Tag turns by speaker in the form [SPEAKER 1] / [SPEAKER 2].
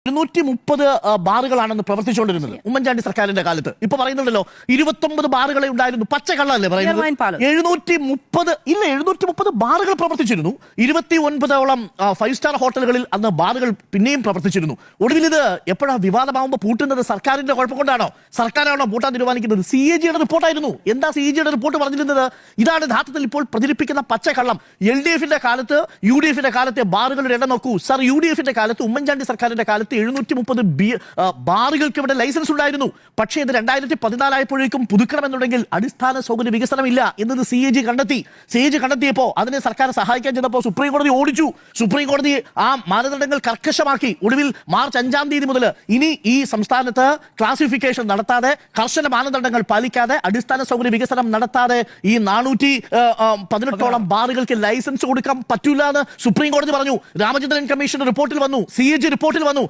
[SPEAKER 1] 230 ബാറുകളാണെന്ന് പ്രവർത്തിച്ചുകൊണ്ടിരുന്നത് ഉമ്മൻചാണ്ടി സർക്കാരിന്റെ കാലത്ത്. ഇപ്പൊ പറയുന്നുണ്ടല്ലോ 29 ബാറുകളെ ഉണ്ടായിരുന്നു. പച്ചക്കള്ളല്ലേ പറയുന്നത്? 730 ഇല്ല, 730 ബാറുകൾ പ്രവർത്തിച്ചിരുന്നു. 29ഓളം 5 സ്റ്റാർ ഹോട്ടലുകളിൽ അന്ന് ബാറുകൾ പിന്നെയും പ്രവർത്തിച്ചിരുന്നു. ഒടുവിൽ ഇത് എപ്പോഴാണ് വിവാദമാകുമ്പോൾ പൂട്ടുന്നത്? സർക്കാരിന്റെ കുഴപ്പം കൊണ്ടാണോ? സർക്കാരാണോ പൂട്ടാൻ തീരുമാനിക്കുന്നത്? CAG-യുടെ റിപ്പോർട്ടായിരുന്നു. എന്താ CAG-യുടെ റിപ്പോർട്ട് പറഞ്ഞിരുന്നത്? ഇതാണ് യഥാർത്ഥത്തിൽ ഇപ്പോൾ പ്രചരിപ്പിക്കുന്ന പച്ചക്കള്ളം. LDF-ന്റെ കാലത്ത്, UDF-ന്റെ കാലത്തെ ബാറുകളുടെ എണ്ണം നോക്കൂ സാർ. UDF-ന്റെ കാലത്ത്, ഉമ്മൻചാണ്ടി സർക്കാരിന്റെ കാലത്ത് 730 ബാറുകൾക്ക് ഇവിടെ ലൈസൻസ് ഉണ്ടായിരുന്നു. പക്ഷേ ഇത് 2014 ആയപ്പോഴേക്കും പുതുക്കണമെന്നുണ്ടെങ്കിൽ അടിസ്ഥാന സൗകര്യ വികസനമില്ല എന്നത് CAG കണ്ടെത്തി. CAG കണ്ടെത്തിയപ്പോൾ അതിനെ സർക്കാർ സഹായിക്കാൻ ചെന്നപ്പോൾ സുപ്രീം കോടതി ഓടിച്ചു. സുപ്രീം കോടതി ആ മാനദണ്ഡങ്ങൾ കർക്കശമാക്കി. ഒടുവിൽ മാർച്ച് 5-ാം തീയതി മുതൽ ഇനി ഈ സംസ്ഥാനത്ത് ക്ലാസിഫിക്കേഷൻ നടത്താതെ, കർശന മാനദണ്ഡങ്ങൾ പാലിക്കാതെ, അടിസ്ഥാന സൗകര്യ വികസനം നടത്താതെ ഈ 418ഓളം ബാറുകൾക്ക് ലൈസൻസ് കൊടുക്കാൻ പറ്റൂല എന്ന് സുപ്രീം കോടതി പറഞ്ഞു. രാമചന്ദ്രൻ കമ്മീഷൻ റിപ്പോർട്ടിൽ വന്നു, CAG റിപ്പോർട്ടിൽ വന്നു.